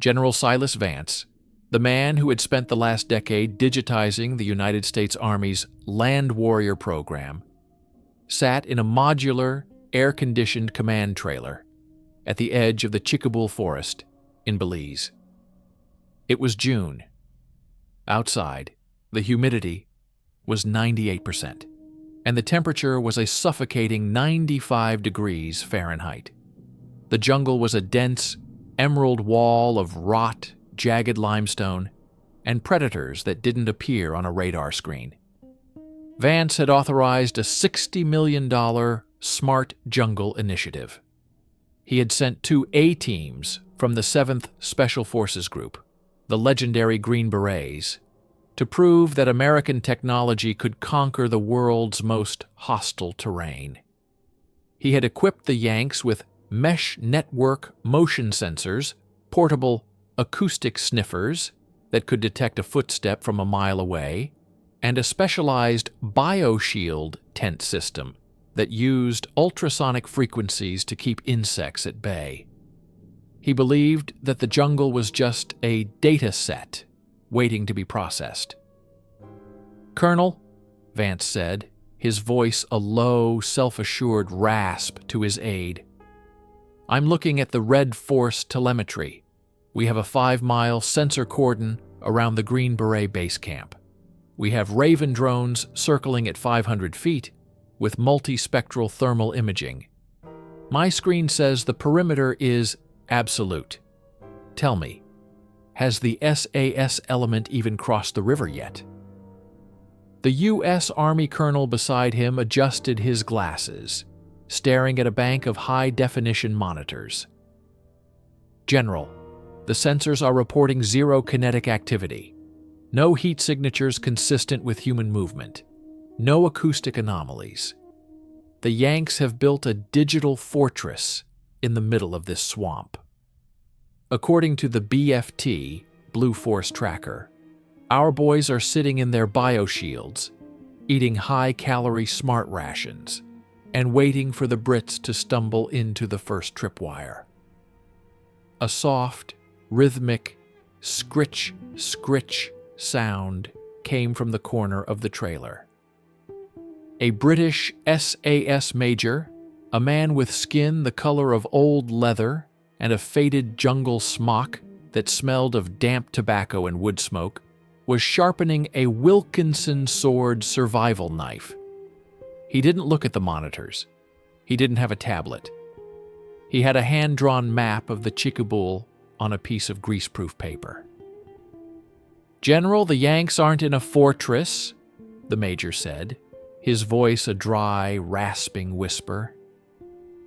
General Silas Vance, the man who had spent the last decade digitizing the United States Army's Land Warrior program, sat in a modular, air-conditioned command trailer at the edge of the Chiquibul Forest in Belize. It was June. Outside, the humidity was 98%, and the temperature was a suffocating 95 degrees Fahrenheit. The jungle was a dense, emerald wall of rot, jagged limestone, and predators that didn't appear on a radar screen. Vance had authorized a $60 million Smart Jungle Initiative. He had sent 2 A-teams from the 7th Special Forces Group, the legendary Green Berets, to prove that American technology could conquer the world's most hostile terrain. He had equipped the Yanks with mesh network motion sensors, portable acoustic sniffers that could detect a footstep from a mile away, and a specialized bioshield tent system that used ultrasonic frequencies to keep insects at bay. He believed that the jungle was just a data set waiting to be processed. "Colonel," Vance said, his voice a low, self-assured rasp to his aide, "I'm looking at the Red Force telemetry. We have a 5-mile sensor cordon around the Green Beret base camp. We have Raven drones circling at 500 feet with multispectral thermal imaging. My screen says the perimeter is absolute. Tell me, has the SAS element even crossed the river yet?" The U.S. Army colonel beside him adjusted his glasses, staring at a bank of high-definition monitors. "General, the sensors are reporting zero kinetic activity, no heat signatures consistent with human movement, no acoustic anomalies. The Yanks have built a digital fortress in the middle of this swamp. According to the BFT, Blue Force Tracker, our boys are sitting in their bioshields, eating high-calorie smart rations, and waiting for the Brits to stumble into the first tripwire." A soft, rhythmic scritch, scritch sound came from the corner of the trailer. A British SAS major, a man with skin the color of old leather and a faded jungle smock that smelled of damp tobacco and wood smoke, was sharpening a Wilkinson sword survival knife. He didn't look at the monitors. He didn't have a tablet. He had a hand-drawn map of the Chiquibul on a piece of greaseproof paper. "General, the Yanks aren't in a fortress," the major said, his voice a dry, rasping whisper.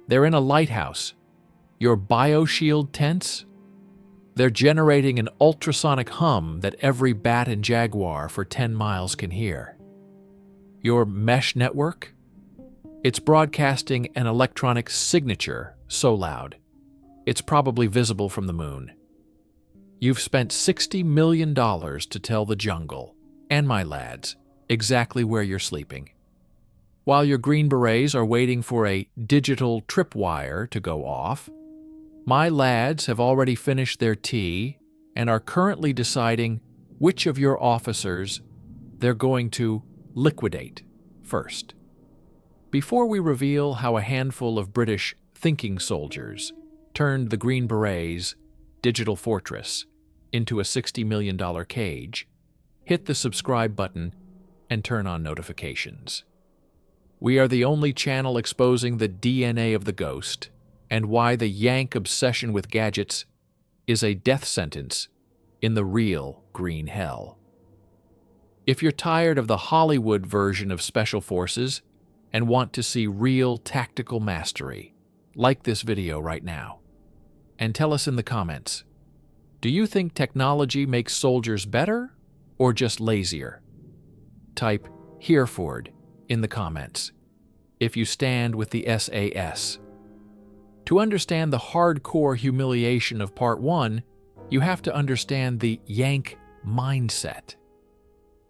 "They're in a lighthouse. Your bioshield tents? They're generating an ultrasonic hum that every bat and jaguar for 10 miles can hear. Your mesh network? It's broadcasting an electronic signature so loud, it's probably visible from the moon. You've spent $60 million to tell the jungle, and my lads, exactly where you're sleeping. While your Green Berets are waiting for a digital tripwire to go off, my lads have already finished their tea and are currently deciding which of your officers they're going to liquidate first. Before we reveal how a handful of British thinking soldiers turned the Green Berets' digital fortress into a $60 million cage, hit the subscribe button and turn on notifications. We are the only channel exposing the DNA of the ghost and why the Yank obsession with gadgets is a death sentence in the real green hell. If you're tired of the Hollywood version of Special Forces and want to see real tactical mastery, like this video right now. And tell us in the comments, do you think technology makes soldiers better or just lazier? Type Hereford in the comments if you stand with the SAS. To understand the hardcore humiliation of Part 1, you have to understand the Yank mindset.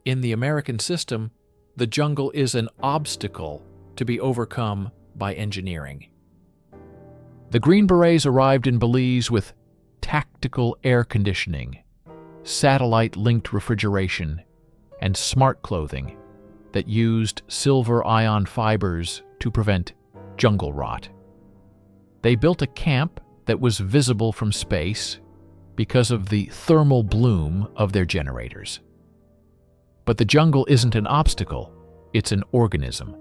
In the American system, the jungle is an obstacle to be overcome by engineering. The Green Berets arrived in Belize with tactical air conditioning, satellite-linked refrigeration, and smart clothing that used silver-ion fibers to prevent jungle rot. They built a camp that was visible from space because of the thermal bloom of their generators. But the jungle isn't an obstacle, it's an organism.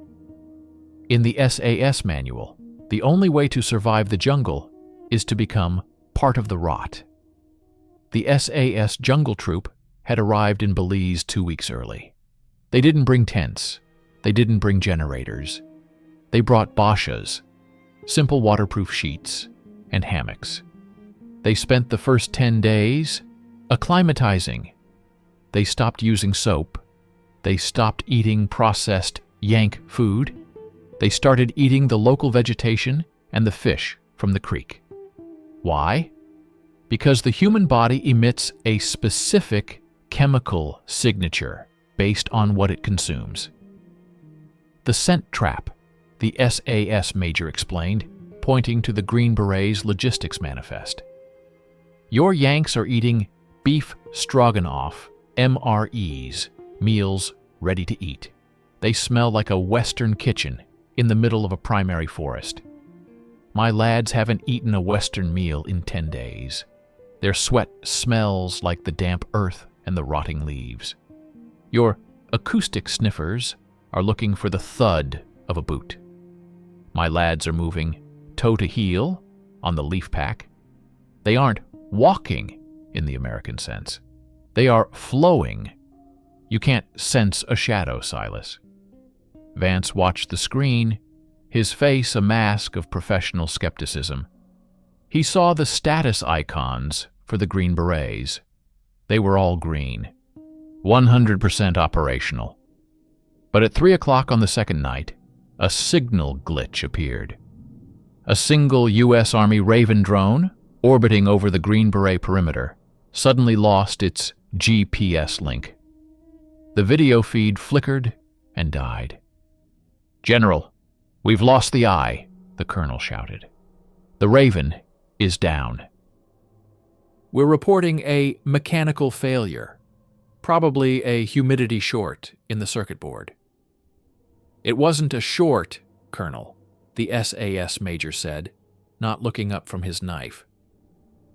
In the SAS manual, the only way to survive the jungle is to become part of the rot. The SAS jungle troop had arrived in Belize 2 weeks early. They didn't bring tents. They didn't bring generators. They brought bashas, simple waterproof sheets, and hammocks. They spent the first 10 days acclimatizing. They stopped using soap. They stopped eating processed yank food. They started eating the local vegetation and the fish from the creek. Why? Because the human body emits a specific chemical signature based on what it consumes. The scent trap, the SAS major explained, pointing to the Green Berets logistics manifest. Your Yanks are eating beef stroganoff, MREs, meals ready to eat. They smell like a Western kitchen in the middle of a primary forest. My lads haven't eaten a Western meal in 10 days. Their sweat smells like the damp earth and the rotting leaves. Your acoustic sniffers are looking for the thud of a boot. My lads are moving toe to heel on the leaf pack. They aren't walking in the American sense. They are flowing. You can't sense a shadow, Silas. Vance watched the screen, his face a mask of professional skepticism. He saw the status icons for the Green Berets. They were all green, 100% operational. But at 3 o'clock on the second night, a signal glitch appeared. A single U.S. Army Raven drone, orbiting over the Green Beret perimeter, suddenly lost its GPS link. The video feed flickered and died. "General, we've lost the eye," the colonel shouted. "The Raven is down." We're reporting a mechanical failure, probably a humidity short in the circuit board. It wasn't a short, Colonel, the SAS major said, not looking up from his knife.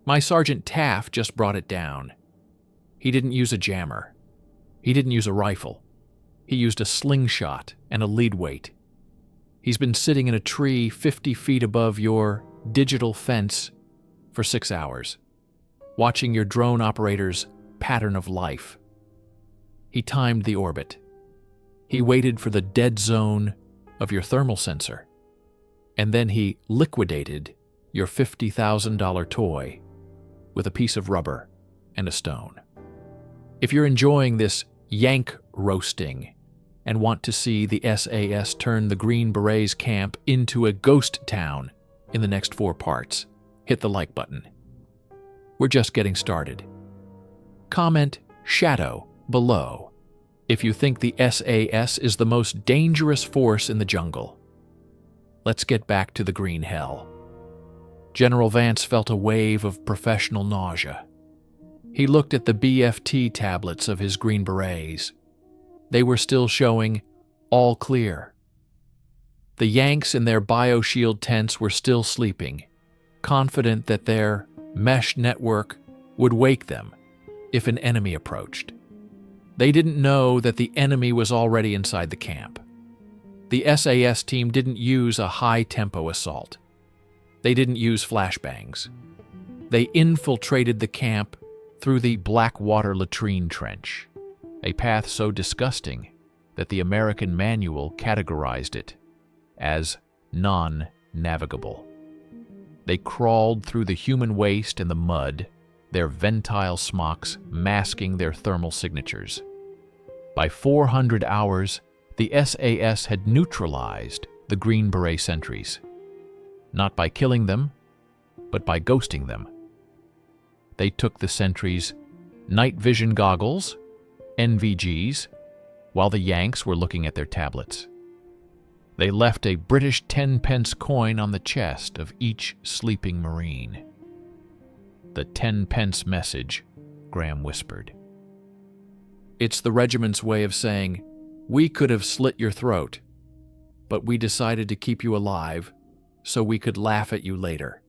My Sergeant Taft just brought it down. He didn't use a jammer. He didn't use a rifle. He used a slingshot and a lead weight. He's been sitting in a tree 50 feet above your digital fence for 6 hours, watching your drone operator's pattern of life. He timed the orbit. He waited for the dead zone of your thermal sensor. And then he liquidated your $50,000 toy with a piece of rubber and a stone. If you're enjoying this yank roasting and want to see the SAS turn the Green Berets camp into a ghost town in the next 4 parts, hit the like button. We're just getting started. Comment shadow below if you think the SAS is the most dangerous force in the jungle. Let's get back to the green hell. General Vance felt a wave of professional nausea. He looked at the BFT tablets of his Green Berets. They were still showing all clear. The Yanks in their bioshield tents were still sleeping, confident that their mesh network would wake them if an enemy approached. They didn't know that the enemy was already inside the camp. The SAS team didn't use a high-tempo assault. They didn't use flashbangs. They infiltrated the camp through the Blackwater latrine trench, a path so disgusting that the American manual categorized it as non-navigable. They crawled through the human waste and the mud, their ventile smocks masking their thermal signatures. By 400 hours, the SAS had neutralized the Green Beret sentries, not by killing them, but by ghosting them. They took the sentries' night vision goggles, NVGs, while the Yanks were looking at their tablets. They left a British 10-pence coin on the chest of each sleeping Marine. "The 10-pence message," Graham whispered. It's the regiment's way of saying, we could have slit your throat, but we decided to keep you alive so we could laugh at you later.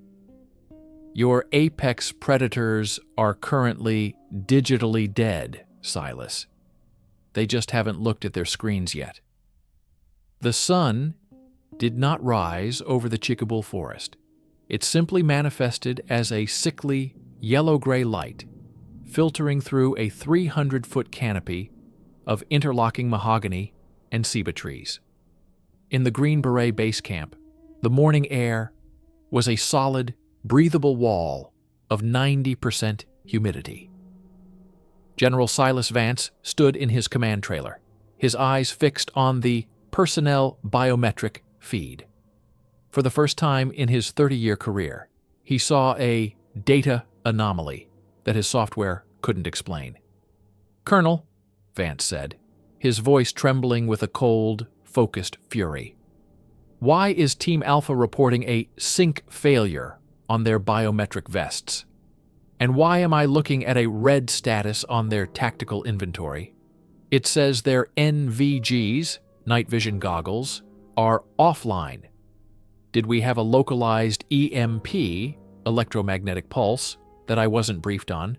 Your apex predators are currently digitally dead, Silas. They just haven't looked at their screens yet. The sun did not rise over the Chiquibul Forest. It simply manifested as a sickly, yellow-gray light filtering through a 300-foot canopy of interlocking mahogany and ceiba trees. In the Green Beret base camp, the morning air was a solid, breathable wall of 90% humidity. General Silas Vance stood in his command trailer, his eyes fixed on the personnel biometric feed. For the first time in his 30-year career, he saw a data anomaly that his software couldn't explain. "Colonel," Vance said, his voice trembling with a cold, focused fury, "why is Team Alpha reporting a sync failure on their biometric vests? And why am I looking at a red status on their tactical inventory? It says their NVGs, night vision goggles, are offline. Did we have a localized EMP, electromagnetic pulse, that I wasn't briefed on?"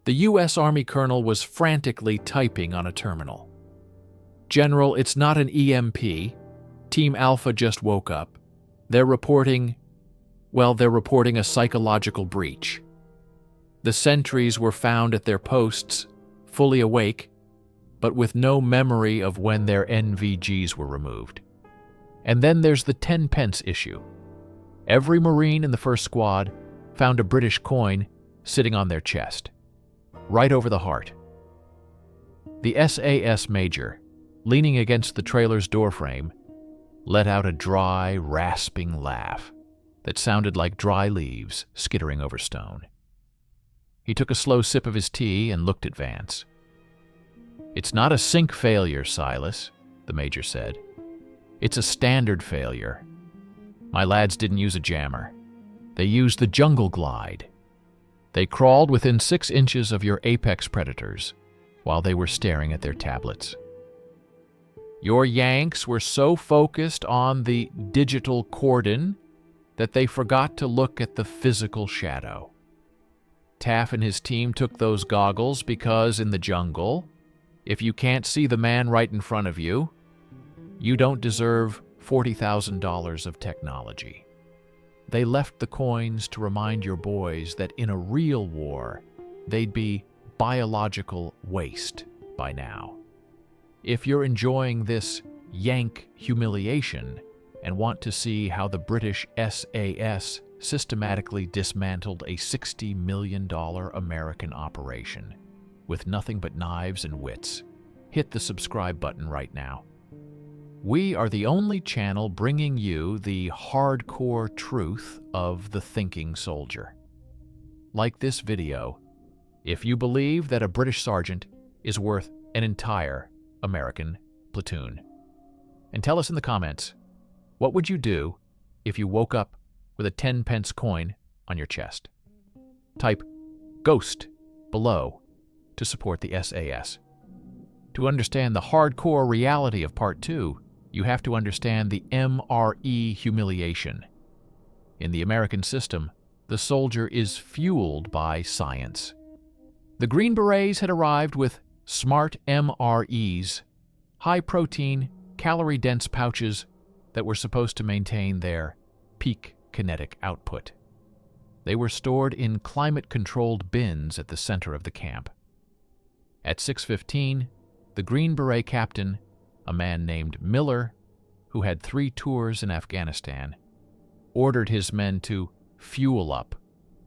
The U.S. Army colonel was frantically typing on a terminal. "General, it's not an EMP. Team Alpha just woke up. They're reporting a psychological breach. The sentries were found at their posts, fully awake, but with no memory of when their NVGs were removed. And then there's the 10-pence issue. Every Marine in the first squad found a British coin sitting on their chest, right over the heart. The SAS major, leaning against the trailer's doorframe, let out a dry, rasping laugh that sounded like dry leaves skittering over stone. He took a slow sip of his tea and looked at Vance. "It's not a sync failure, Silas," the major said. "It's a standard failure. My lads didn't use a jammer. They used the jungle glide. They crawled within 6 inches of your apex predators while they were staring at their tablets. Your Yanks were so focused on the digital cordon that they forgot to look at the physical shadow. Taff and his team took those goggles because in the jungle, if you can't see the man right in front of you, you don't deserve $40,000 of technology. They left the coins to remind your boys that in a real war, they'd be biological waste by now. If you're enjoying this Yank humiliation and want to see how the British SAS systematically dismantled a $60 million American operation with nothing but knives and wits, hit the subscribe button right now. We are the only channel bringing you the hardcore truth of the thinking soldier. Like this video if you believe that a British sergeant is worth an entire American platoon. And tell us in the comments, what would you do if you woke up with a 10-pence coin on your chest? Type GHOST below to support the SAS. To understand the hardcore reality of Part 2, you have to understand the MRE humiliation. In the American system, the soldier is fueled by science. The Green Berets had arrived with smart MREs, high-protein, calorie-dense pouches that were supposed to maintain their peak kinetic output. They were stored in climate-controlled bins at the center of the camp. At 6:15, the Green Beret captain, a man named Miller, who had 3 tours in Afghanistan, ordered his men to fuel up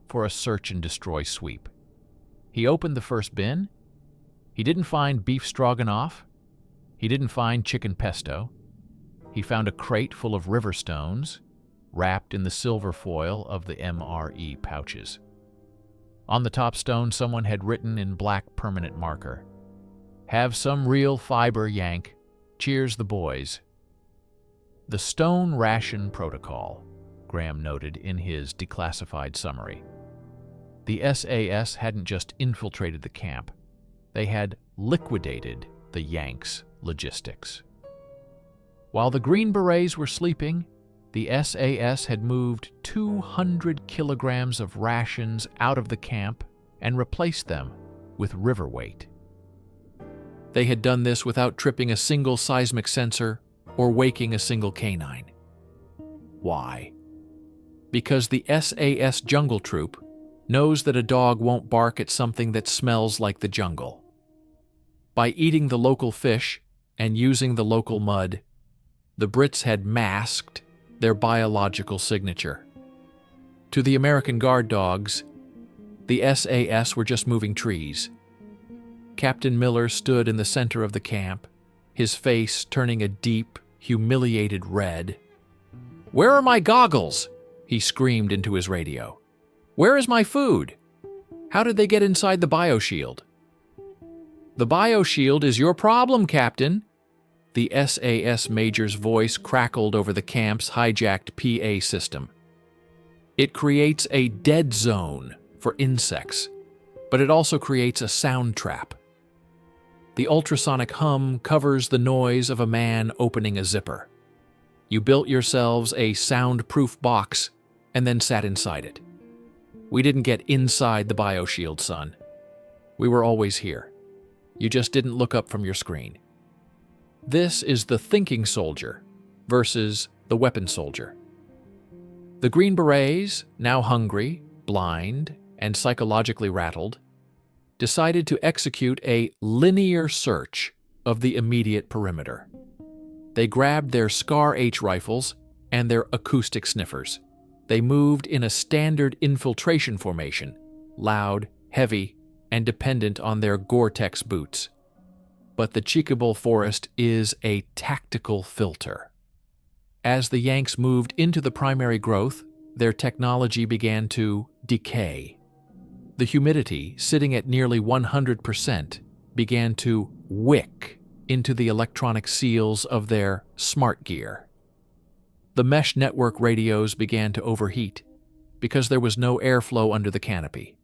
for a search-and-destroy sweep. He opened the first bin. He didn't find beef stroganoff. He didn't find chicken pesto. He found a crate full of river stones, wrapped in the silver foil of the MRE pouches. On the top stone, someone had written in black permanent marker, "Have some real fiber, Yank. Cheers the boys." The stone ration protocol, Graham noted in his declassified summary. The SAS hadn't just infiltrated the camp. They had liquidated the Yanks' logistics. While the Green Berets were sleeping, the SAS had moved 200 kilograms of rations out of the camp and replaced them with river weight. They had done this without tripping a single seismic sensor or waking a single canine. Why? Because the SAS jungle troop knows that a dog won't bark at something that smells like the jungle. By eating the local fish and using the local mud, the Brits had masked their biological signature. To the American guard dogs, the SAS were just moving trees. Captain Miller stood in the center of the camp, his face turning a deep, humiliated red. "Where are my goggles?" he screamed into his radio. "Where is my food? How did they get inside the bioshield?" "The bioshield is your problem, Captain." The SAS major's voice crackled over the camp's hijacked PA system. "It creates a dead zone for insects, but it also creates a sound trap. The ultrasonic hum covers the noise of a man opening a zipper. You built yourselves a soundproof box and then sat inside it. We didn't get inside the bioshield, son. We were always here. You just didn't look up from your screen." This is the thinking soldier versus the weapon soldier. The Green Berets, now hungry, blind, and psychologically rattled, decided to execute a linear search of the immediate perimeter. They grabbed their Scar H rifles and their acoustic sniffers. They moved in a standard infiltration formation, loud, heavy, and dependent on their Gore-Tex boots. But the Chiquibul Forest is a tactical filter. As the Yanks moved into the primary growth, their technology began to decay. The humidity, sitting at nearly 100%, began to wick into the electronic seals of their smart gear. The mesh network radios began to overheat because there was no airflow under the canopy.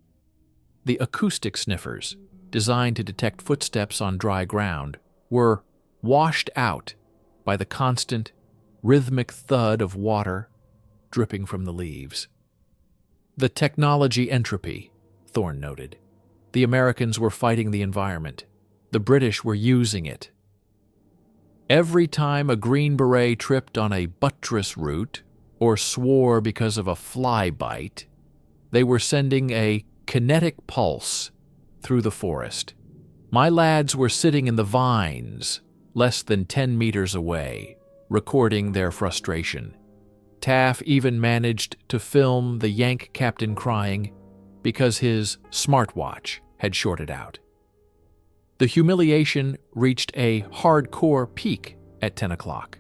The acoustic sniffers, designed to detect footsteps on dry ground, were washed out by the constant, rhythmic thud of water dripping from the leaves. The technology entropy, Thorne noted. The Americans were fighting the environment. The British were using it. Every time a Green Beret tripped on a buttress root or swore because of a fly bite, they were sending a kinetic pulse through the forest. My lads were sitting in the vines, less than 10 meters away, recording their frustration. Taff even managed to film the Yank captain crying because his smartwatch had shorted out. The humiliation reached a hardcore peak at 10 o'clock.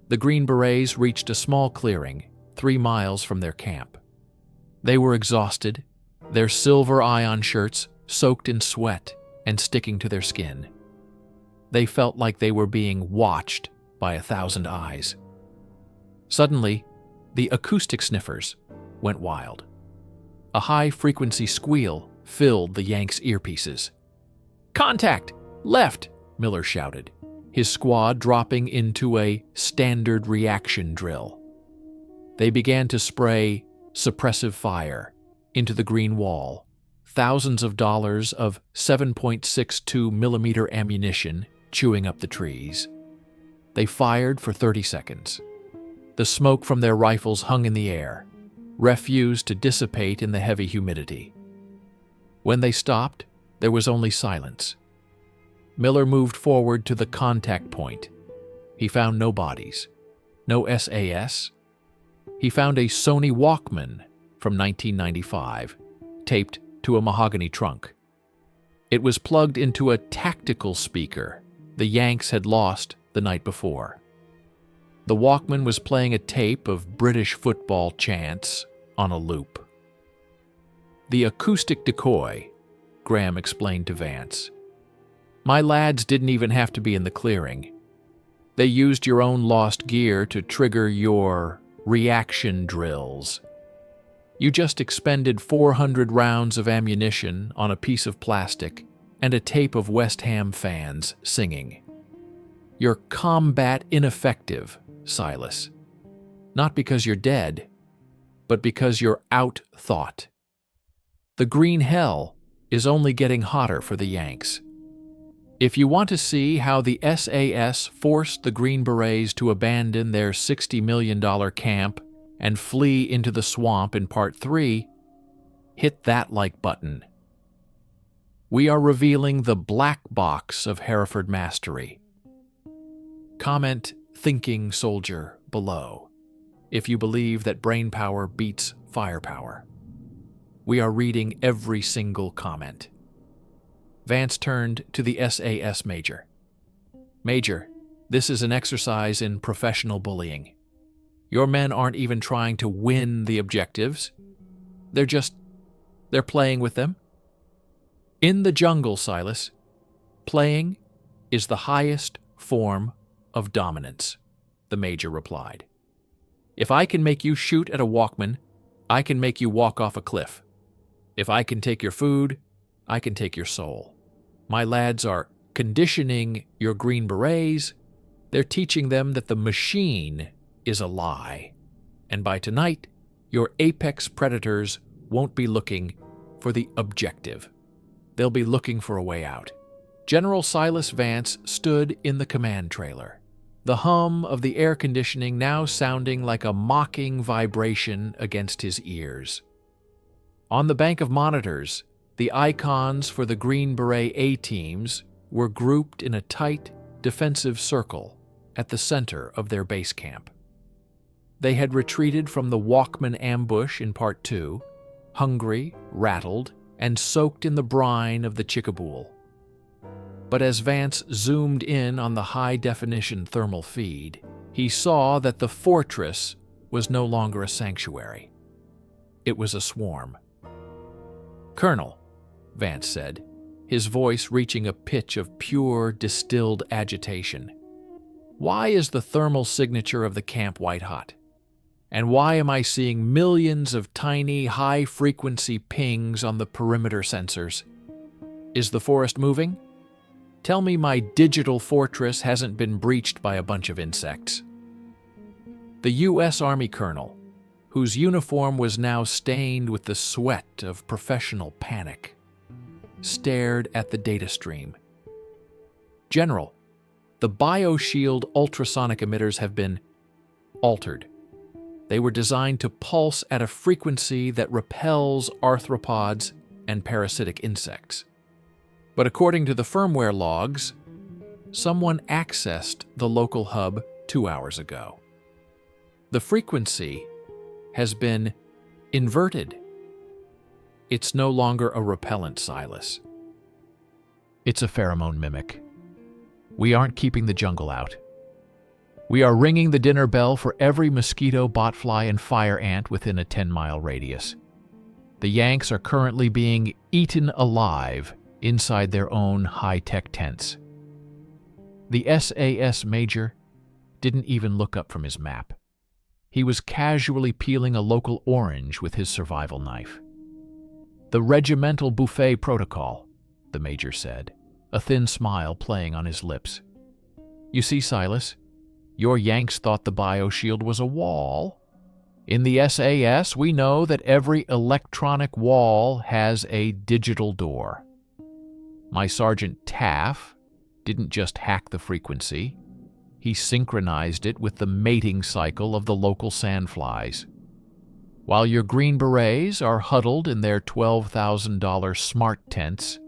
The Green Berets reached a small clearing 3 miles from their camp. They were exhausted, their silver ion shirts soaked in sweat and sticking to their skin. They felt like they were being watched by 1,000 eyes. Suddenly, the acoustic sniffers went wild. A high-frequency squeal filled the Yanks' earpieces. "Contact! Left!" Miller shouted, his squad dropping into a standard reaction drill. They began to spray suppressive fire into the green wall, thousands of dollars of 7.62 millimeter ammunition chewing up the trees. They fired for 30 seconds. The smoke from their rifles hung in the air, refused to dissipate in the heavy humidity. When they stopped, there was only silence. Miller moved forward to the contact point. He found no bodies, no SAS. He found a Sony Walkman from 1995, taped to a mahogany trunk. It was plugged into a tactical speaker the Yanks had lost the night before. The Walkman was playing a tape of British football chants on a loop. "The acoustic decoy," Graham explained to Vance. "My lads didn't even have to be in the clearing. They used your own lost gear to trigger your reaction drills." You just expended 400 rounds of ammunition on a piece of plastic and a tape of West Ham fans singing. You're combat ineffective, Silas. Not because you're dead, but because you're out-thought. The green hell is only getting hotter for the Yanks. If you want to see how the SAS forced the Green Berets to abandon their $60 million camp and flee into the swamp in Part 3, hit that like button. We are revealing the black box of Hereford mastery. Comment "thinking soldier" below if you believe that brainpower beats firepower. We are reading every single comment. Vance turned to the SAS major. Major, this is an exercise in professional bullying. Your men aren't even trying to win the objectives. They're playing with them. In the jungle, Silas, playing is the highest form of dominance, the major replied. If I can make you shoot at a Walkman, I can make you walk off a cliff. If I can take your food, I can take your soul. My lads are conditioning your Green Berets. They're teaching them that the machine is a lie. And by tonight, your apex predators won't be looking for the objective. They'll be looking for a way out. General Silas Vance stood in the command trailer, the hum of the air conditioning now sounding like a mocking vibration against his ears. On the bank of monitors, the icons for the Green Beret A-teams were grouped in a tight, defensive circle at the center of their base camp. They had retreated from the Walkman ambush in Part 2, hungry, rattled, and soaked in the brine of the Chiquibul. But as Vance zoomed in on the high-definition thermal feed, he saw that the fortress was no longer a sanctuary. It was a swarm. "Colonel," Vance said, his voice reaching a pitch of pure, distilled agitation, "why is the thermal signature of the camp white-hot? And why am I seeing millions of tiny, high-frequency pings on the perimeter sensors? Is the forest moving? Tell me my digital fortress hasn't been breached by a bunch of insects." The U.S. Army colonel, whose uniform was now stained with the sweat of professional panic, stared at the data stream. "General, the BioShield ultrasonic emitters have been altered. They were designed to pulse at a frequency that repels arthropods and parasitic insects. But according to the firmware logs, someone accessed the local hub 2 hours ago. The frequency has been inverted. It's no longer a repellent, Silas. It's a pheromone mimic. We aren't keeping the jungle out. We are ringing the dinner bell for every mosquito, botfly, and fire ant within a 10-mile radius. The Yanks are currently being eaten alive inside their own high-tech tents." The SAS major didn't even look up from his map. He was casually peeling a local orange with his survival knife. "The regimental buffet protocol," the major said, a thin smile playing on his lips. "You see, Silas, your Yanks thought the BioShield was a wall. In the SAS, we know that every electronic wall has a digital door. My Sergeant Taff didn't just hack the frequency. He synchronized it with the mating cycle of the local sandflies. While your Green Berets are huddled in their $12,000 smart tents,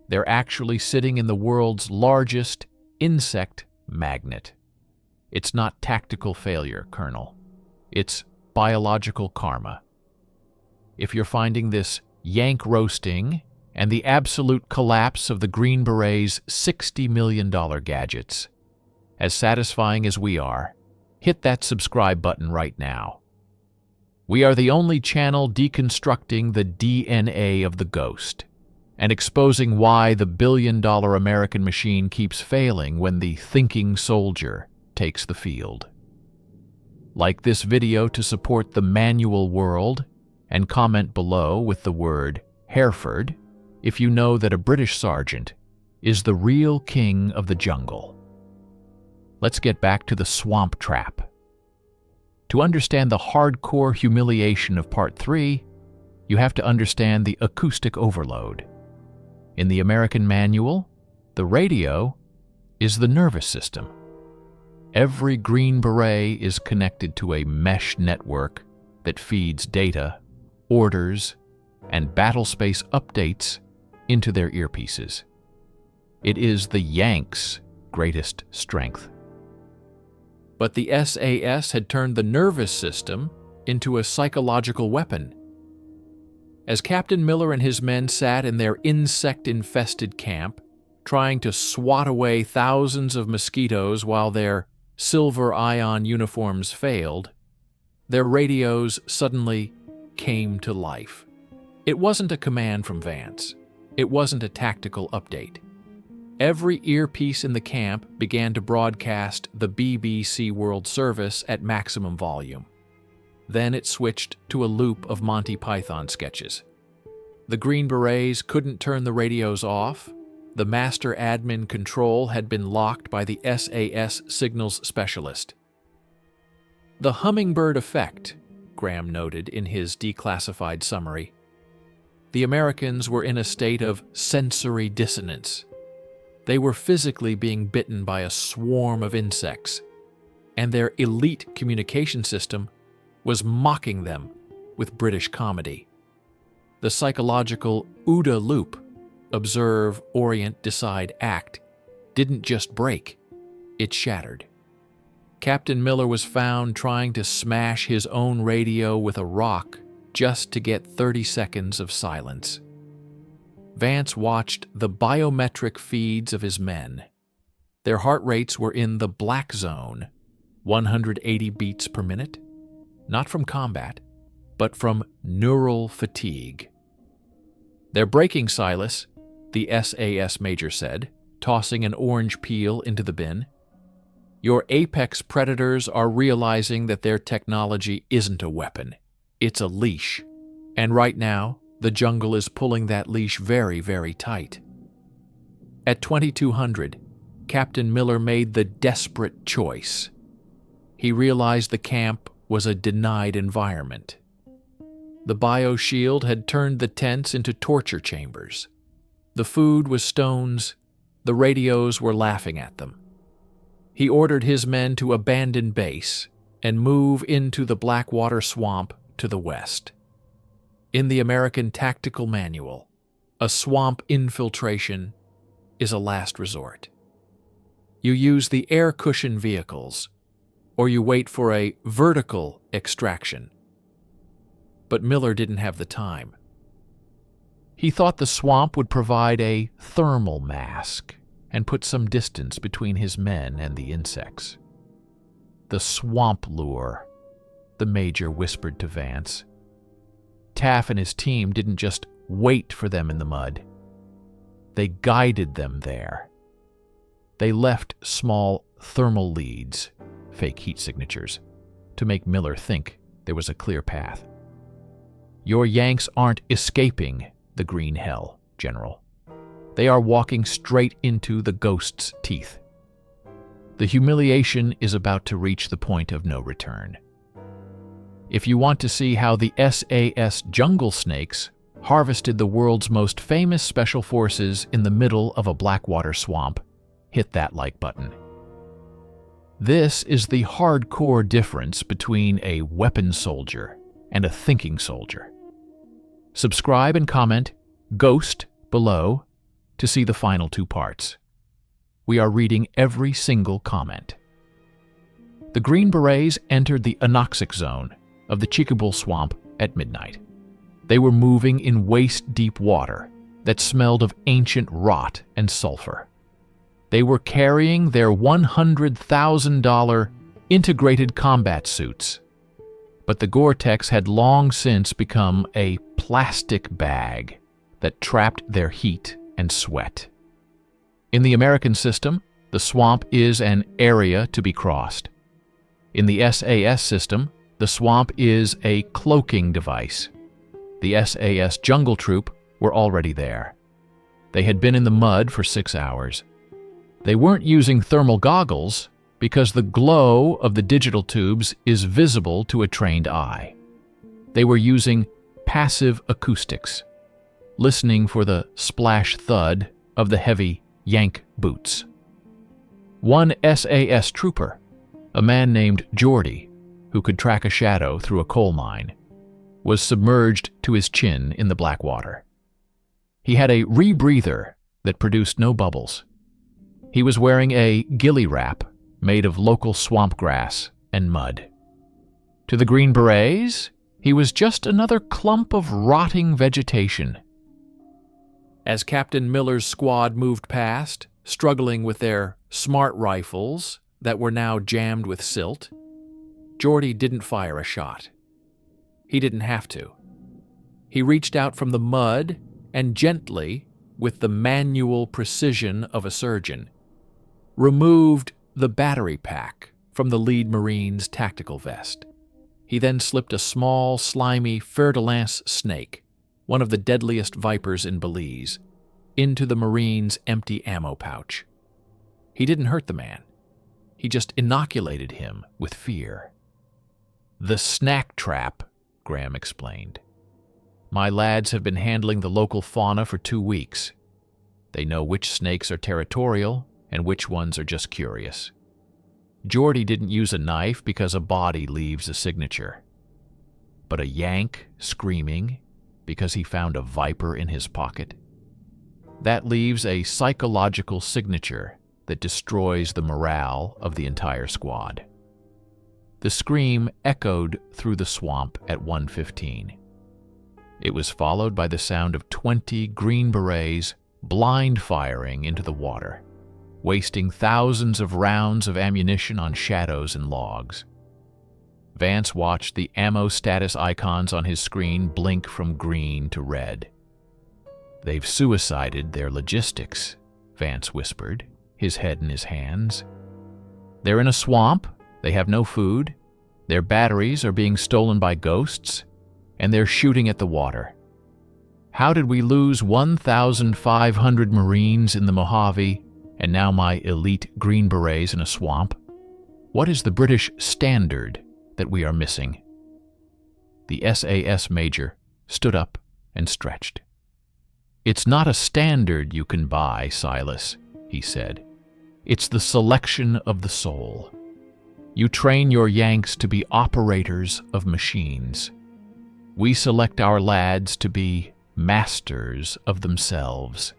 they're actually sitting in the world's largest insect magnet. It's not tactical failure, Colonel. It's biological karma. If you're finding this Yank roasting and the absolute collapse of the Green Berets' $60 million gadgets as satisfying as we are, hit that subscribe button right now. We are the only channel deconstructing the DNA of the ghost and exposing why the billion-dollar American machine keeps failing when the thinking soldier takes the field. Like this video to support the manual world and comment below with the word Hereford if you know that a British sergeant is the real king of the jungle. Let's get back to the swamp trap. To understand the hardcore humiliation of Part 3, you have to understand the acoustic overload. In the American manual, the radio is the nervous system. Every Green Beret is connected to a mesh network that feeds data, orders, and battlespace updates into their earpieces. It is the Yanks' greatest strength. But the SAS had turned the nervous system into a psychological weapon. As Captain Miller and his men sat in their insect-infested camp, trying to swat away thousands of mosquitoes while their silver ion uniforms failed, their radios suddenly came to life. It wasn't a command from Vance. It wasn't a tactical update. Every earpiece in the camp began to broadcast the BBC World Service at maximum volume. Then it switched to a loop of Monty Python sketches. The Green Berets couldn't turn the radios off. The master admin control had been locked by the SAS signals specialist. The hummingbird effect, Graham noted in his declassified summary. The Americans were in a state of sensory dissonance. They were physically being bitten by a swarm of insects, and their elite communication system was mocking them with British comedy. The psychological OODA loop, observe, orient, decide, act, didn't just break, it shattered. Captain Miller was found trying to smash his own radio with a rock just to get 30 seconds of silence. Vance watched the biometric feeds of his men. Their heart rates were in the black zone, 180 beats per minute, not from combat, but from neural fatigue. "They're breaking, Silas," the SAS major said, tossing an orange peel into the bin. "Your apex predators are realizing that their technology isn't a weapon. It's a leash. And right now, the jungle is pulling that leash very, very tight." At 2200, Captain Miller made the desperate choice. He realized the camp was a denied environment. The bioshield had turned the tents into torture chambers. The food was stones, the radios were laughing at them. He ordered his men to abandon base and move into the Blackwater Swamp to the west. In the American Tactical Manual, a swamp infiltration is a last resort. You use the air cushion vehicles, or you wait for a vertical extraction. But Miller didn't have the time. He thought the swamp would provide a thermal mask and put some distance between his men and the insects. "The swamp lure," the major whispered to Vance. Taff and his team didn't just wait for them in the mud. They guided them there. They left small thermal leads, fake heat signatures, to make Miller think there was a clear path. "Your Yanks aren't escaping the green hell, General. They are walking straight into the ghost's teeth. The humiliation is about to reach the point of no return. If you want to see how the SAS jungle snakes harvested the world's most famous special forces in the middle of a Blackwater swamp, hit that like button. This is the hardcore difference between a weapon soldier and a thinking soldier. Subscribe and comment Ghost below to see the final 2 parts. We are reading every single comment. The Green Berets entered the anoxic zone of the Chiquibul Swamp at midnight. They were moving in waist-deep water that smelled of ancient rot and sulfur. They were carrying their $100,000 integrated combat suits, but the Gore-Tex had long since become a plastic bag that trapped their heat and sweat. In the American system, the swamp is an area to be crossed. In the SAS system, the swamp is a cloaking device The SAS jungle troop were already there. They had been in the mud for 6 hours. They weren't using thermal goggles because the glow of the digital tubes is visible to a trained eye. They were using passive acoustics, listening for the splash thud of the heavy yank boots. One SAS trooper, a man named Geordie, who could track a shadow through a coal mine, was submerged to his chin in the black water. He had a rebreather that produced no bubbles. He was wearing a ghillie wrap made of local swamp grass and mud. To the Green Berets, he was just another clump of rotting vegetation. As Captain Miller's squad moved past, struggling with their smart rifles that were now jammed with silt, Geordie didn't fire a shot. He didn't have to. He reached out from the mud and gently, with the manual precision of a surgeon, removed the battery pack from the lead Marine's tactical vest. He then slipped a small, slimy fer-de-lance snake, one of the deadliest vipers in Belize, into the Marine's empty ammo pouch. He didn't hurt the man. He just inoculated him with fear. "The snack trap," Graham explained. "My lads have been handling the local fauna for 2 weeks. They know which snakes are territorial and which ones are just curious. Geordie didn't use a knife because a body leaves a signature. But a yank screaming because he found a viper in his pocket? That leaves a psychological signature that destroys the morale of the entire squad." The scream echoed through the swamp at 1:15. It was followed by the sound of 20 Green Berets blind firing into the water, wasting thousands of rounds of ammunition on shadows and logs. Vance watched the ammo status icons on his screen blink from green to red. "They've suicided their logistics," Vance whispered, his head in his hands. "They're in a swamp, they have no food, their batteries are being stolen by ghosts, and they're shooting at the water. How did we lose 1,500 Marines in the Mojave and now my elite Green Berets in a swamp? What is the British standard that we are missing?" The SAS major stood up and stretched. "It's not a standard you can buy, Silas," he said. "It's the selection of the soul. You train your Yanks to be operators of machines. We select our lads to be masters of themselves.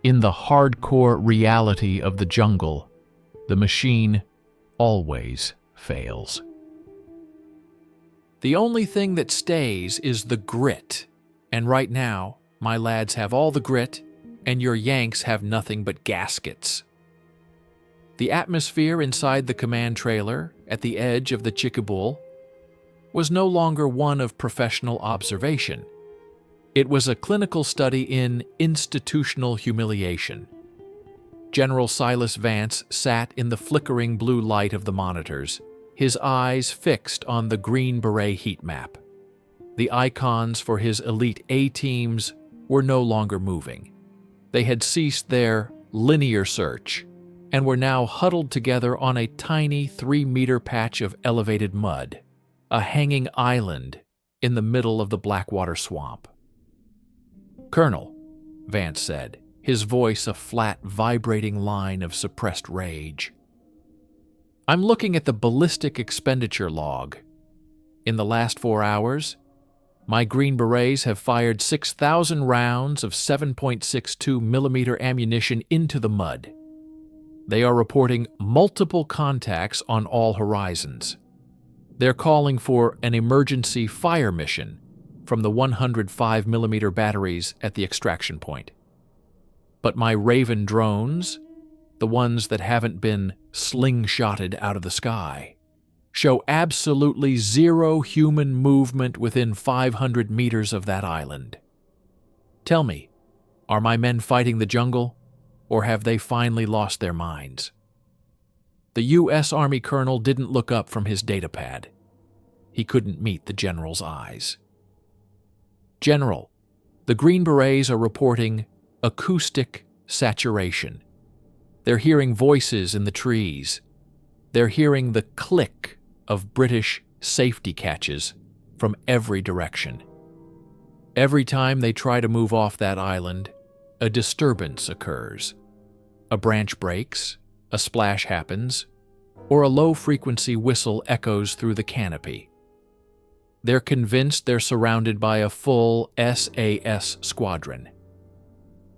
In the hardcore reality of the jungle, the machine always fails." The only thing that stays is the grit, and right now, my lads have all the grit, and your Yanks have nothing but gaskets. The atmosphere inside the command trailer, at the edge of the Chiquibul, was no longer one of professional observation. It was a clinical study in institutional humiliation. General Silas Vance sat in the flickering blue light of the monitors, his eyes fixed on the Green Beret heat map. The icons for his elite A-teams were no longer moving. They had ceased their linear search and were now huddled together on a tiny 3-meter patch of elevated mud, a hanging island in the middle of the Blackwater swamp. "Colonel," Vance said, his voice a flat, vibrating line of suppressed rage. "I'm looking at the ballistic expenditure log. In the last 4 hours, my Green Berets have fired 6,000 rounds of 7.62 millimeter ammunition into the mud. They are reporting multiple contacts on all horizons. They're calling for an emergency fire mission from the 105 millimeter batteries at the extraction point. But my Raven drones, the ones that haven't been slingshotted out of the sky, show absolutely zero human movement within 500 meters of that island. Tell me, are my men fighting the jungle, or have they finally lost their minds?" The U.S. Army colonel didn't look up from his datapad. He couldn't meet the general's eyes. General, the Green Berets are reporting acoustic saturation. They're hearing voices in the trees. They're hearing the click of British safety catches from every direction. Every time they try to move off that island, a disturbance occurs. A branch breaks, a splash happens, or a low-frequency whistle echoes through the canopy. They're convinced they're surrounded by a full SAS squadron.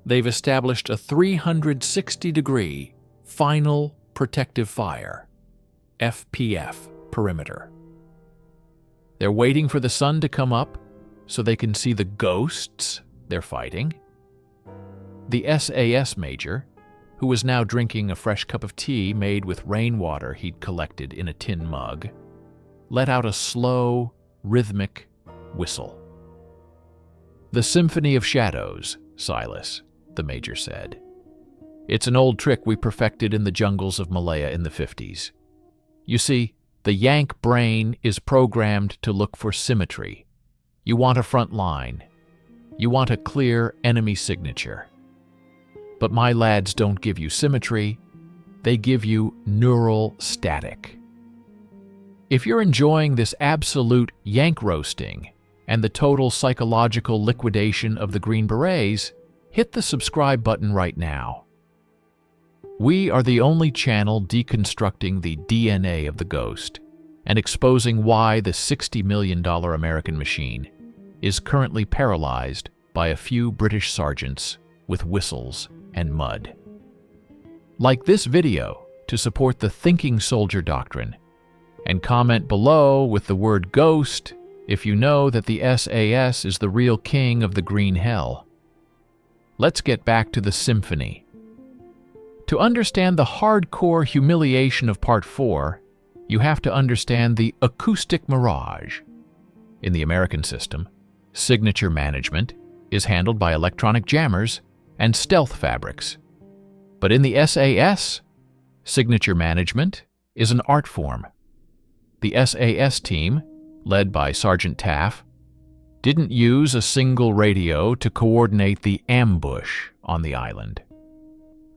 They've established a 360-degree final protective fire, FPF, perimeter. They're waiting for the sun to come up so they can see the ghosts they're fighting. The SAS major, who was now drinking a fresh cup of tea made with rainwater he'd collected in a tin mug, let out a slow, rhythmic whistle. "The Symphony of Shadows, Silas," the major said. "It's an old trick we perfected in the jungles of Malaya in the 50s. You see, the Yank brain is programmed to look for symmetry. You want a front line. You want a clear enemy signature. But my lads don't give you symmetry, they give you neural static. If you're enjoying this absolute Yank roasting and the total psychological liquidation of the Green Berets, hit the subscribe button right now. We are the only channel deconstructing the DNA of the ghost and exposing why the $60 million American machine is currently paralyzed by a few British sergeants with whistles and mud. Like this video to support the thinking soldier doctrine, and comment below with the word ghost if you know that the SAS is the real king of the green hell. Let's get back to the symphony. To understand the hardcore humiliation of Part 4, you have to understand the acoustic mirage. In the American system, signature management is handled by electronic jammers and stealth fabrics. But in the SAS, signature management is an art form. The SAS team, led by Sergeant Taff, didn't use a single radio to coordinate the ambush on the island.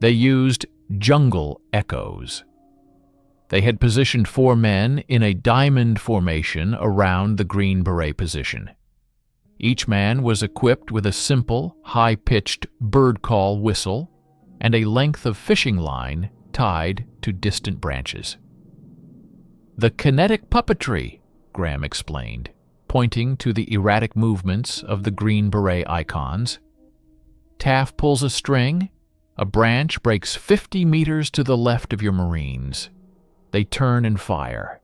They used jungle echoes. They had positioned 4 men in a diamond formation around the Green Beret position. Each man was equipped with a simple, high-pitched bird call whistle and a length of fishing line tied to distant branches. "The kinetic puppetry," Graham explained, pointing to the erratic movements of the Green Beret icons. Taff pulls a string, a branch breaks 50 meters to the left of your Marines. They turn and fire.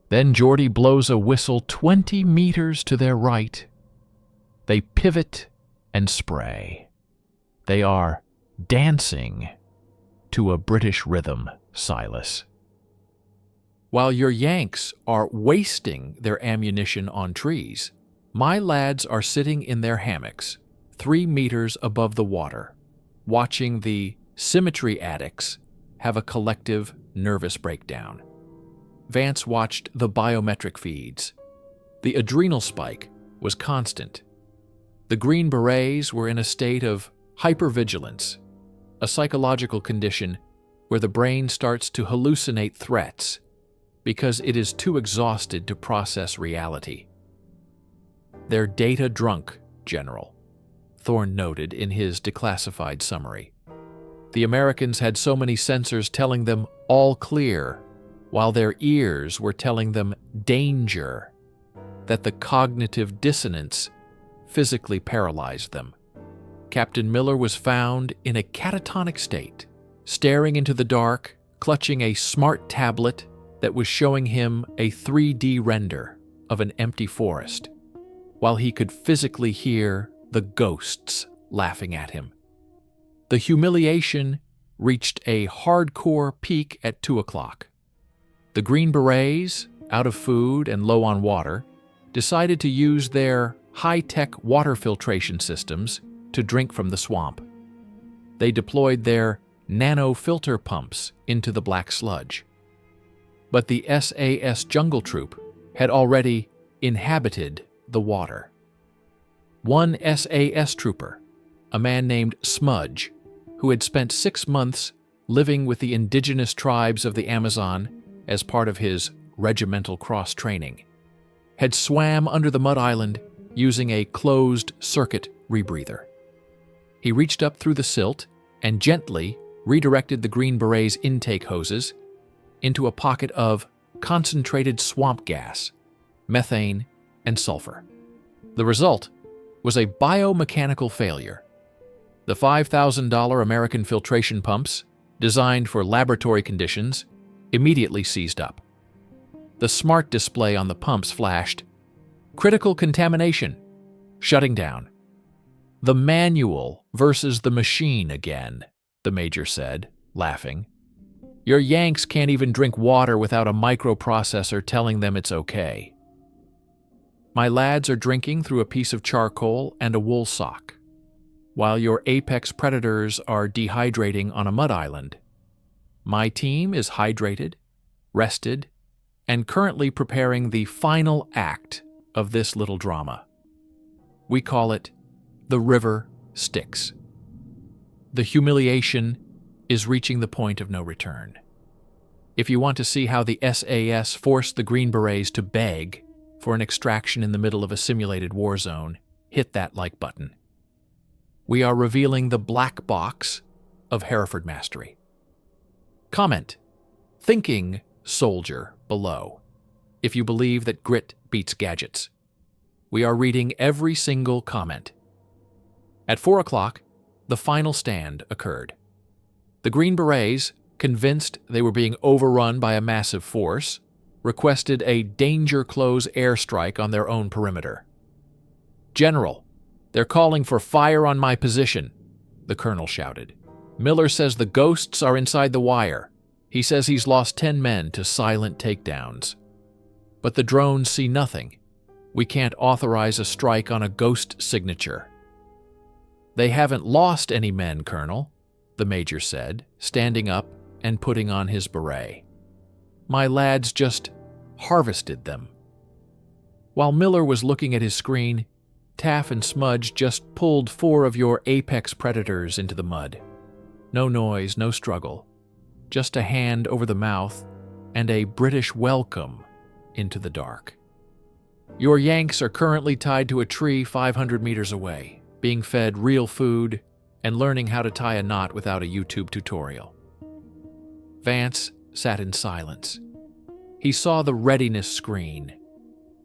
Then Geordie blows a whistle 20 meters to their right. They pivot and spray. They are dancing to a British rhythm, Silas. While your Yanks are wasting their ammunition on trees, my lads are sitting in their hammocks, 3 meters above the water, watching the symmetry addicts have a collective nervous breakdown. Vance watched the biometric feeds. The adrenal spike was constant. The Green Berets were in a state of hypervigilance, a psychological condition where the brain starts to hallucinate threats because it is too exhausted to process reality. "They're data drunk, General," Thorne noted in his declassified summary. The Americans had so many sensors telling them all clear, while their ears were telling them danger, that the cognitive dissonance physically paralyzed them. Captain Miller was found in a catatonic state, staring into the dark, clutching a smart tablet that was showing him a 3D render of an empty forest, while he could physically hear the ghosts laughing at him. The humiliation reached a hardcore peak at 2 o'clock. The Green Berets, out of food and low on water, decided to use their high-tech water filtration systems to drink from the swamp. They deployed their nano-filter pumps into the black sludge. But the SAS jungle troop had already inhabited the water. One SAS trooper, a man named Smudge, who had spent 6 months living with the indigenous tribes of the Amazon as part of his regimental cross-training, had swam under the mud island using a closed-circuit rebreather. He reached up through the silt and gently redirected the Green Berets' intake hoses into a pocket of concentrated swamp gas, methane, and sulfur. The result was a biomechanical failure. The $5,000 American filtration pumps, designed for laboratory conditions, immediately seized up. The smart display on the pumps flashed, "Critical contamination, shutting down." "The manual versus the machine again," the major said, laughing. "Your Yanks can't even drink water without a microprocessor telling them it's okay. My lads are drinking through a piece of charcoal and a wool sock, while your apex predators are dehydrating on a mud island. My team is hydrated, rested, and currently preparing the final act of this little drama. We call it the river Styx. The humiliation is reaching the point of no return. If you want to see how the SAS forced the Green Berets to beg for an extraction in the middle of a simulated war zone, hit that like button. We are revealing the black box of Hereford mastery. Comment, thinking soldier, below, if you believe that grit beats gadgets. We are reading every single comment. At 4 o'clock, the final stand occurred. The Green Berets, convinced they were being overrun by a massive force, requested a danger-close airstrike on their own perimeter. "General, they're calling for fire on my position," the colonel shouted. "Miller says the ghosts are inside the wire. He says he's lost 10 men to silent takedowns. But the drones see nothing. We can't authorize a strike on a ghost signature." "They haven't lost any men, Colonel," the major said, standing up and putting on his beret. "My lads just harvested them." While Miller was looking at his screen, Taff and Smudge just pulled 4 of your apex predators into the mud. No noise, no struggle. Just a hand over the mouth and a British welcome into the dark. Your Yanks are currently tied to a tree 500 meters away, being fed real food and learning how to tie a knot without a YouTube tutorial. Vance sat in silence. He saw the readiness screen.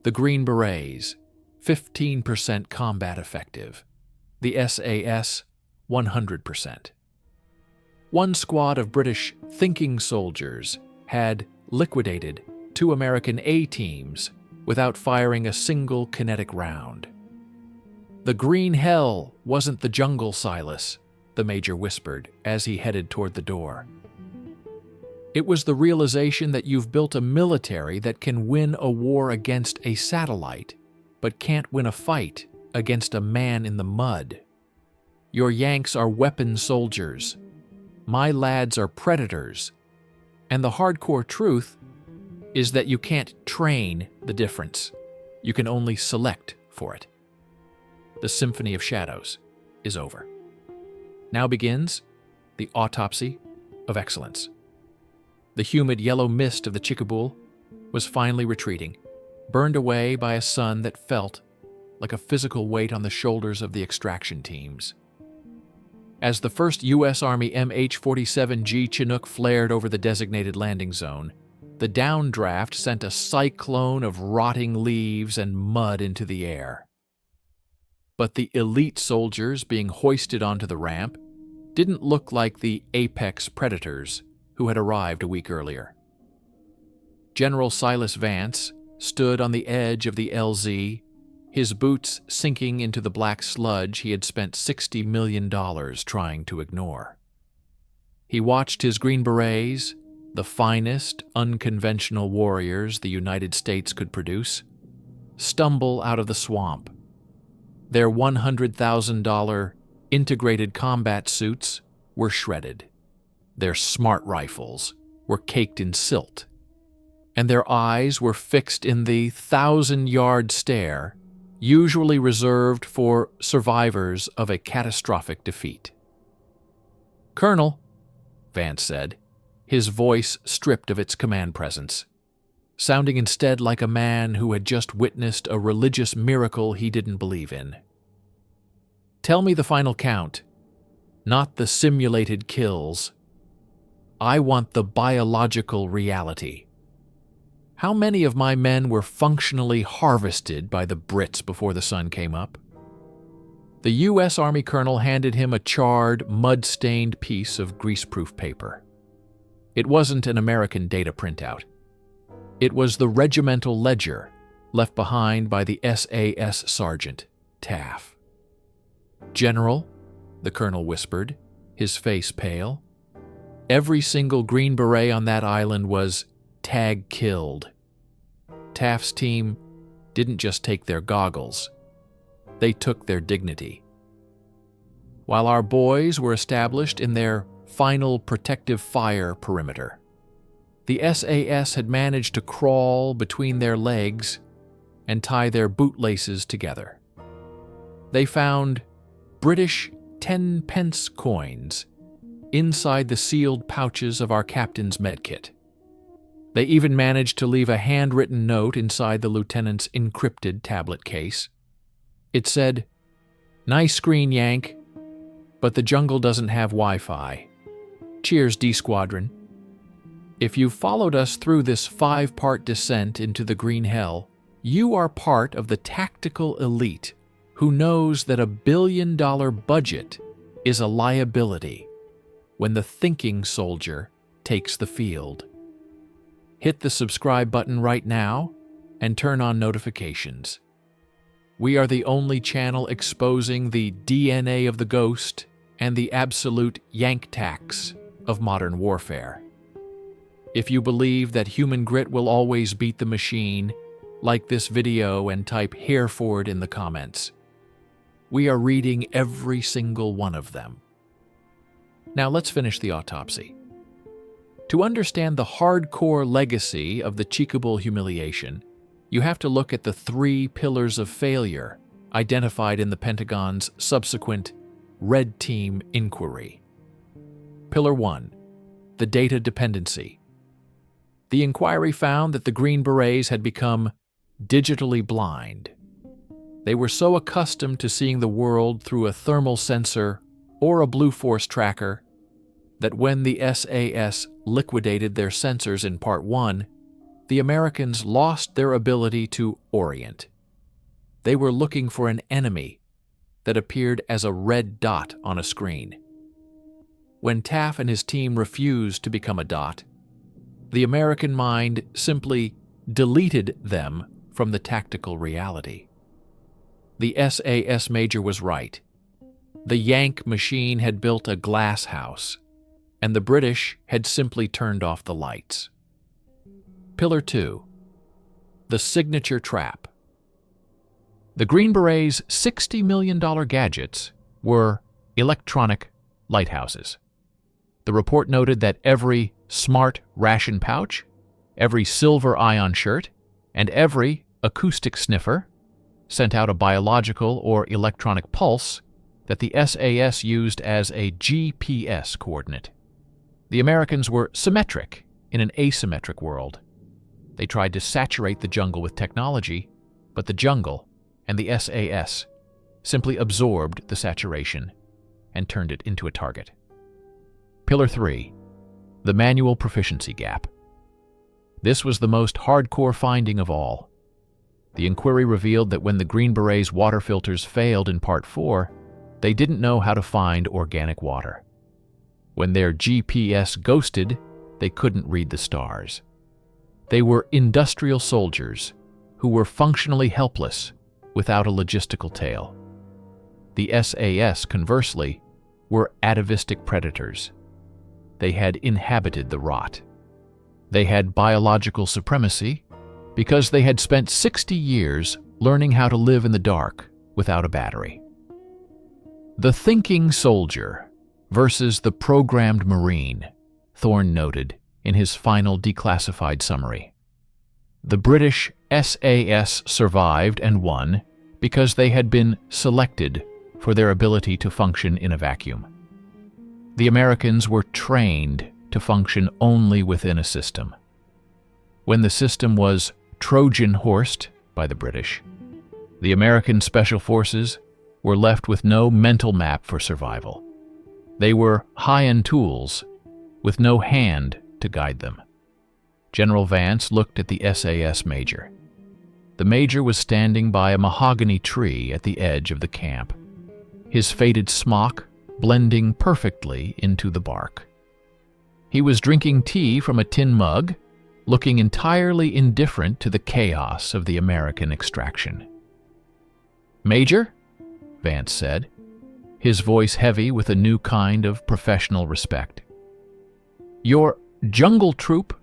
The Green Berets, 15% combat effective. The SAS, 100%. One squad of British thinking soldiers had liquidated 2 American A-teams without firing a single kinetic round. "The green hell wasn't the jungle, Silas," the major whispered as he headed toward the door. "It was the realization that you've built a military that can win a war against a satellite, but can't win a fight against a man in the mud. Your Yanks are weapon soldiers. My lads are predators. And the hardcore truth is that you can't train the difference. You can only select for it." The Symphony of Shadows is over. Now begins the autopsy of excellence. The humid yellow mist of the Chiquibul was finally retreating, burned away by a sun that felt like a physical weight on the shoulders of the extraction teams. As the first U.S. Army MH-47G Chinook flared over the designated landing zone, the downdraft sent a cyclone of rotting leaves and mud into the air. But the elite soldiers being hoisted onto the ramp didn't look like the apex predators who had arrived a week earlier. General Silas Vance stood on the edge of the LZ, his boots sinking into the black sludge he had spent $60 million trying to ignore. He watched his Green Berets, the finest unconventional warriors the United States could produce, stumble out of the swamp. Their $100,000 integrated combat suits were shredded. Their smart rifles were caked in silt, and their eyes were fixed in the 1,000-yard stare usually reserved for survivors of a catastrophic defeat. "Colonel," Vance said, his voice stripped of its command presence, sounding instead like a man who had just witnessed a religious miracle he didn't believe in. "Tell me the final count, not the simulated kills. I want the biological reality. How many of my men were functionally harvested by the Brits before the sun came up?" The U.S. Army colonel handed him a charred, mud-stained piece of greaseproof paper. It wasn't an American data printout. It was the regimental ledger left behind by the SAS Sergeant, Taff. "General," the colonel whispered, his face pale, "every single Green Beret on that island was tag killed. Taft's team didn't just take their goggles, they took their dignity. While our boys were established in their final protective fire perimeter, the SAS had managed to crawl between their legs and tie their bootlaces together. They found British 10-pence coins inside the sealed pouches of our captain's medkit. They even managed to leave a handwritten note inside the lieutenant's encrypted tablet case. It said, "Nice screen, Yank, but the jungle doesn't have Wi-Fi. Cheers, D Squadron. If you followed us through this 5-part descent into the green hell, you are part of the tactical elite who knows that a billion-dollar budget is a liability when the thinking soldier takes the field. Hit the subscribe button right now and turn on notifications. We are the only channel exposing the DNA of the ghost and the absolute yank tax of modern warfare. If you believe that human grit will always beat the machine, like this video and type Hereford in the comments. We are reading every single one of them. Now let's finish the autopsy. To understand the hardcore legacy of the Chiquibul humiliation, you have to look at the 3 pillars of failure identified in the Pentagon's subsequent Red Team inquiry. Pillar 1, the data dependency. The inquiry found that the Green Berets had become digitally blind. They were so accustomed to seeing the world through a thermal sensor or a Blue Force tracker that when the SAS liquidated their sensors in Part 1, the Americans lost their ability to orient. They were looking for an enemy that appeared as a red dot on a screen. When Taff and his team refused to become a dot, the American mind simply deleted them from the tactical reality. The SAS major was right. The Yank machine had built a glass house, and the British had simply turned off the lights. Pillar 2, the signature trap. The Green Berets' $60 million gadgets were electronic lighthouses. The report noted that every smart ration pouch, every silver ion shirt, and every acoustic sniffer sent out a biological or electronic pulse that the SAS used as a GPS coordinate. The Americans were symmetric in an asymmetric world. They tried to saturate the jungle with technology, but the jungle and the SAS simply absorbed the saturation and turned it into a target. Pillar 3, the manual proficiency gap. This was the most hardcore finding of all. The inquiry revealed that when the Green Berets' water filters failed in Part 4, they didn't know how to find organic water. When their GPS ghosted, they couldn't read the stars. They were industrial soldiers who were functionally helpless without a logistical tail. The SAS, conversely, were atavistic predators. They had inhabited the rot. They had biological supremacy because they had spent 60 years learning how to live in the dark without a battery. The thinking soldier versus the programmed Marine, Thorne noted in his final declassified summary. The British SAS survived and won because they had been selected for their ability to function in a vacuum. The Americans were trained to function only within a system. When the system was Trojan horsed by the British, the American Special Forces were left with no mental map for survival. They were high-end tools with no hand to guide them. General Vance looked at the SAS major. The major was standing by a mahogany tree at the edge of the camp, his faded smock blending perfectly into the bark. He was drinking tea from a tin mug, looking entirely indifferent to the chaos of the American extraction. "Major?" Vance said, his voice heavy with a new kind of professional respect. "Your jungle troop?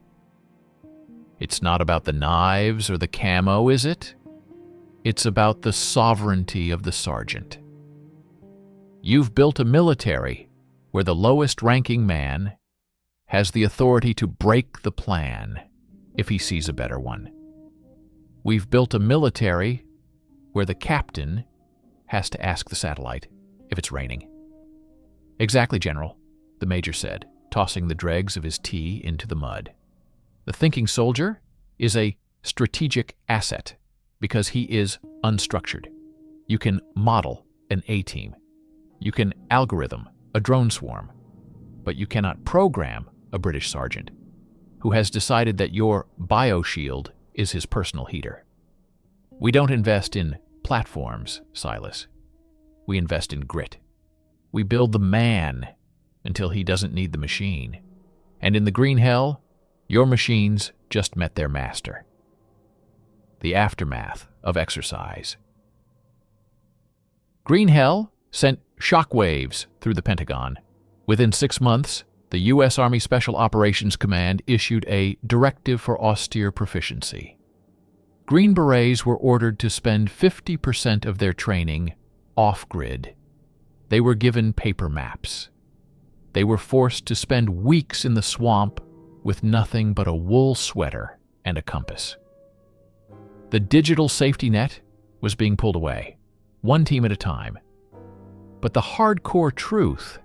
It's not about the knives or the camo, is it? It's about the sovereignty of the sergeant. You've built a military where the lowest-ranking man has the authority to break the plan if he sees a better one. We've built a military where the captain has to ask the satellite if it's raining." "Exactly, General," the major said, tossing the dregs of his tea into the mud. "The thinking soldier is a strategic asset because he is unstructured. You can model an A-team. You can algorithm a drone swarm, but you cannot program a British sergeant who has decided that your bioshield is his personal heater. We don't invest in platforms, Silas. We invest in grit. We build the man until he doesn't need the machine. And in the green hell, your machines just met their master." The aftermath of exercise. Green hell sent shockwaves through the Pentagon. Within 6 months, the U.S. Army Special Operations Command issued a directive for austere proficiency. Green Berets were ordered to spend 50% of their training off-grid. They were given paper maps. They were forced to spend weeks in the swamp with nothing but a wool sweater and a compass. The digital safety net was being pulled away, one team at a time. But the hardcore truth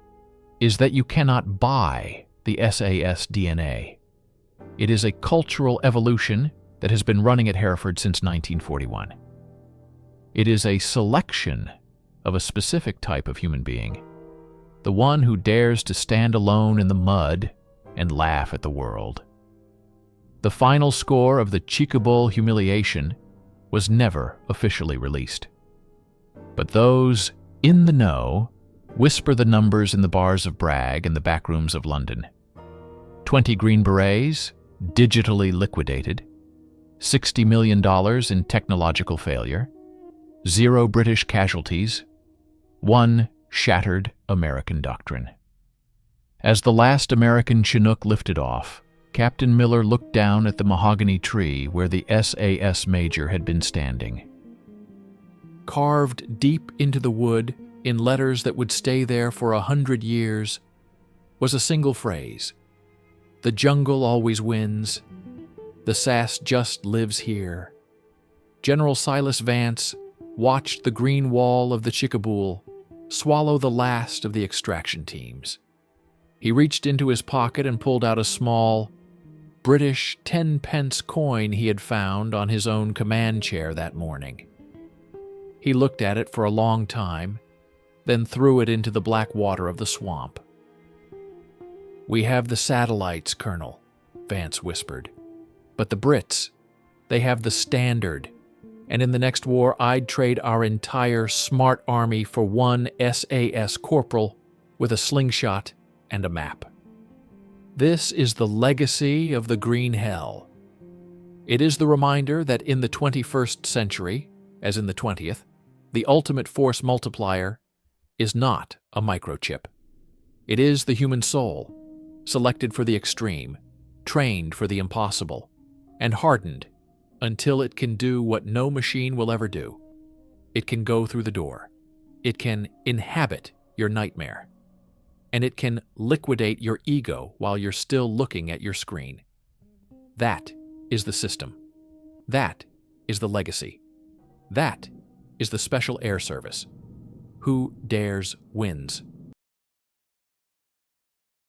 is that you cannot buy the SAS DNA. It is a cultural evolution that has been running at Hereford since 1941. It is a selection of a specific type of human being, the one who dares to stand alone in the mud and laugh at the world. The final score of the Chiquibul humiliation was never officially released. But those in the know whisper the numbers in the bars of Bragg and the backrooms of London. 20 Green Berets, digitally liquidated, $60 million in technological failure, 0 British casualties, 1 shattered American doctrine. As the last American Chinook lifted off, Captain Miller looked down at the mahogany tree where the SAS major had been standing. Carved deep into the wood, in letters that would stay there for 100 years, was a single phrase: "The jungle always wins. The SAS just lives here." General Silas Vance watched the green wall of the Chiquibul swallow the last of the extraction teams. He reached into his pocket and pulled out a small British 10-pence coin he had found on his own command chair that morning. He looked at it for a long time, then threw it into the black water of the swamp. "We have the satellites, Colonel," Vance whispered. "But the Brits, they have the Standard, and in the next war I'd trade our entire smart army for one SAS corporal with a slingshot and a map. This is the legacy of the Green Hell. It is the reminder that in the 21st century, as in the 20th, the ultimate force multiplier is not a microchip. It is the human soul, selected for the extreme, trained for the impossible, and hardened until it can do what no machine will ever do. It can go through the door. It can inhabit your nightmare. And it can liquidate your ego while you're still looking at your screen. That is the system. That is the legacy. That is the Special Air Service. Who dares wins.